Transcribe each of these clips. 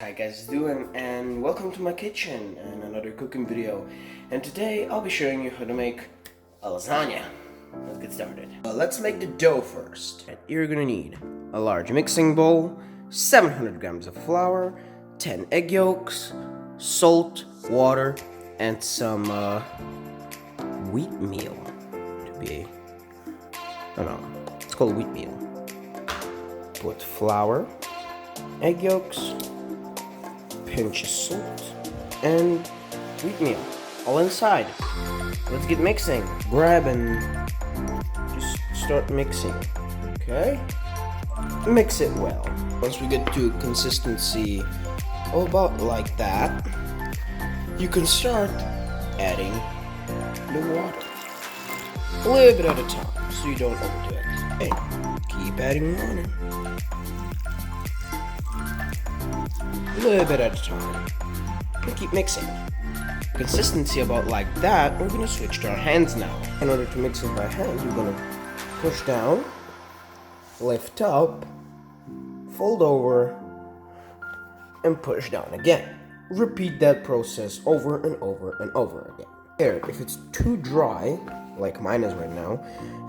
Hi guys, doing and welcome to my kitchen and another cooking video. And today I'll be showing you how to make a lasagna. Let's get started. Let's make the dough first. You're gonna need a large mixing bowl, 700 grams of flour, 10 egg yolks, salt, water, and some wheat meal. It's called wheat meal. Put flour, egg yolks, pinch of salt, and wheat meal all inside. Let's get mixing. Grab and just start mixing. Okay? Mix it well. Once we get to consistency about like that, you can start adding the water. A little bit at a time so you don't overdo it. Okay, keep adding water. A little bit at a time. And keep mixing. Consistency about like that, we're gonna switch to our hands now. In order to mix it by hand, you're gonna push down, lift up, fold over, and push down again. Repeat that process over and over and over again. Here, if it's too dry, like mine is right now,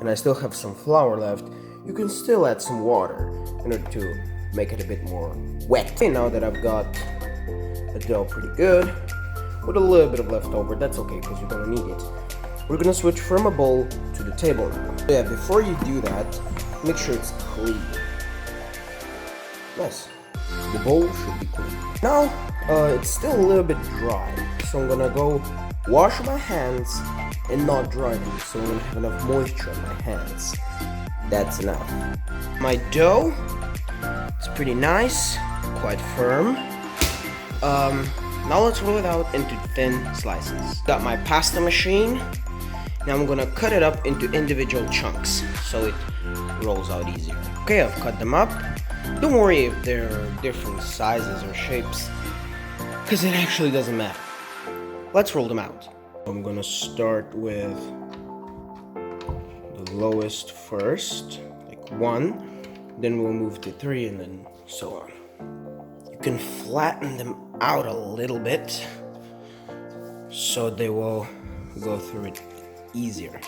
and I still have some flour left, you can still add some water in order to make it a bit more wet. Okay, now that I've got the dough pretty good, with a little bit of leftover, that's okay because you're gonna need it. We're gonna switch from a bowl to the table now. Yeah, before you do that, make sure it's clean. Nice. The bowl should be clean. Now, it's still a little bit dry, so I'm gonna go wash my hands and not dry them, so I'm gonna have enough moisture on my hands. That's enough. My dough, it's pretty nice, quite firm. Now let's roll it out into thin slices. Got my pasta machine. Now I'm gonna cut it up into individual chunks so it rolls out easier. Okay, I've cut them up. Don't worry if they're different sizes or shapes, because it actually doesn't matter. Let's roll them out. I'm gonna start with the lowest first, like 1. Then we'll move to 3 and then so on. You can flatten them out a little bit so they will go through it easier.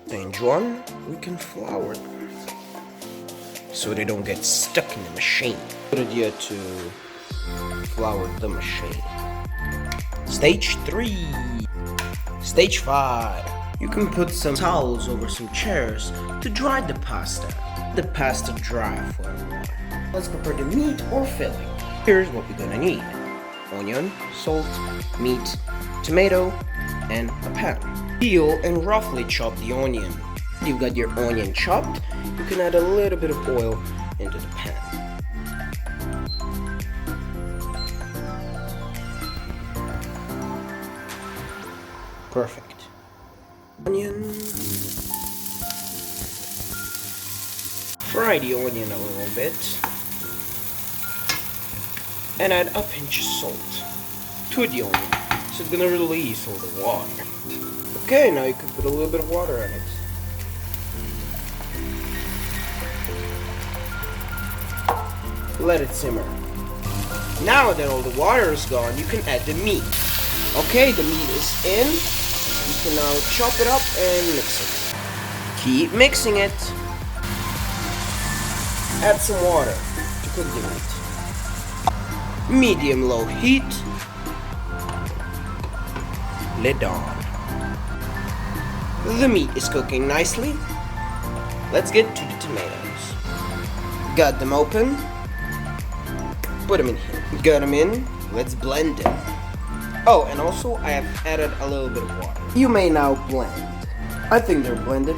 Change one, we can flour them so they don't get stuck in the machine. Good idea to flour the machine. Stage 3. Stage 5. You can put some towels over some chairs to dry the pasta. The pasta dry for a while. Let's prepare the meat or filling. Here's what we're gonna need. Onion, salt, meat, tomato, and a pan. Peel and roughly chop the onion. If you've got your onion chopped, you can add a little bit of oil into the pan. Perfect. Onion. Fry the onion a little bit. And add a pinch of salt to the onion. So it's gonna release all the water. Okay, now you can put a little bit of water on it. Let it simmer. Now that all the water is gone, you can add the meat. Okay, the meat is in. You can now chop it up and mix it. Keep mixing it. Add some water to cook the meat. Medium-low heat. Lid on. The meat is cooking nicely. Let's get to the tomatoes. Got them open. Put them in here. Got them in. Let's blend them. Oh, and also I have added a little bit of water. You may now blend. I think they're blended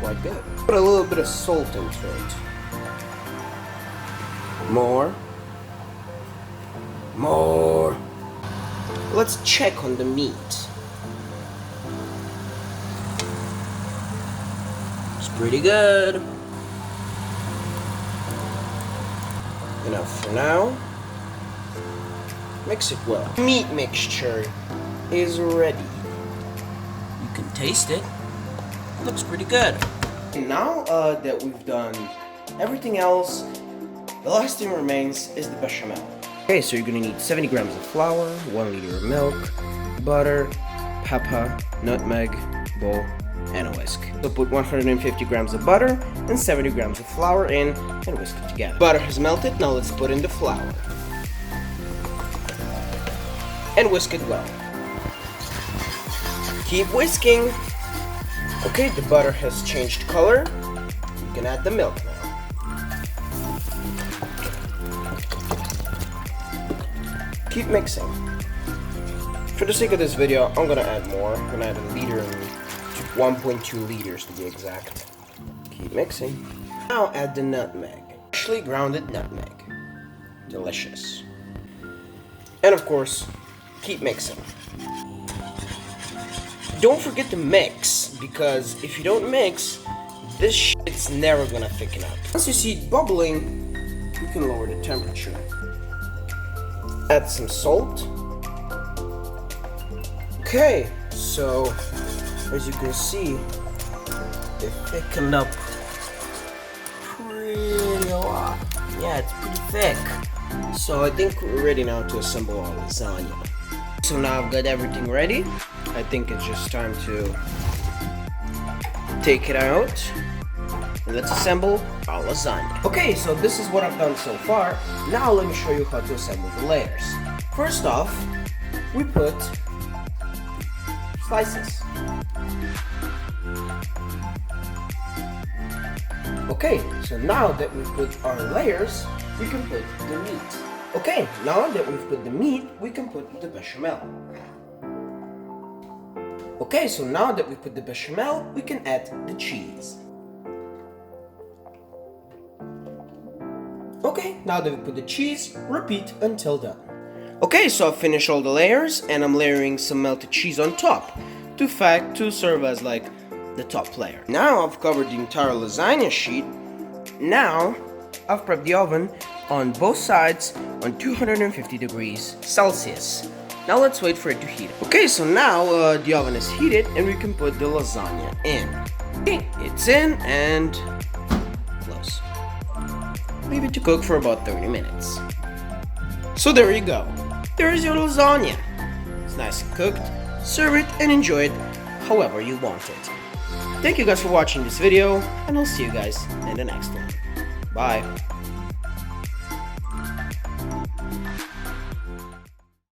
quite good. Put a little bit of salt into it. More. More. Let's check on the meat. It's pretty good. Enough for now. Mix it well. Meat mixture is ready. You can taste it. looks pretty good. And now that we've done everything else, the last thing remains is the bechamel. Okay, so you're gonna need 70 grams of flour, 1 liter of milk, butter, pepper, nutmeg, bowl, and a whisk. So put 150 grams of butter and 70 grams of flour in and whisk it together. Butter has melted, now let's put in the flour. And whisk it well. Keep whisking. Okay, the butter has changed color. You can add the milk now. Keep mixing. For the sake of this video, I'm gonna add more. I'm gonna add a liter and 1.2 liters to be exact. Keep mixing. Now add the nutmeg. Freshly grounded nutmeg. Delicious. And of course, keep mixing. Don't forget to mix, because if you don't mix, this shit's never gonna thicken up. Once you see it bubbling, you can lower the temperature. Add some salt. Okay, so as you can see, it thickened up pretty a lot. Yeah, it's pretty thick. So I think we're ready now to assemble our lasagna. So now I've got everything ready. I think it's just time to take it out. And let's assemble our lasagna. Okay, so this is what I've done so far. Now let me show you how to assemble the layers. First off, we put slices. Okay, so now that we've put our layers, we can put the meat. Okay, now that we've put the meat, we can put the bechamel. Okay, so now that we put the bechamel, we can add the cheese. Okay, now that we put the cheese, repeat until done. Okay, so I've finished all the layers, and I'm layering some melted cheese on top to serve as like the top layer. Now I've covered the entire lasagna sheet. Now I've prepped the oven on both sides on 250 degrees Celsius. Now let's wait for it to heat. Okay, so now the oven is heated and we can put the lasagna in. Okay, it's in and close. Leave it to cook for about 30 minutes. So there you go. There is your lasagna. It's nice and cooked. Serve it and enjoy it however you want it. Thank you guys for watching this video, and I'll see you guys in the next one. Bye.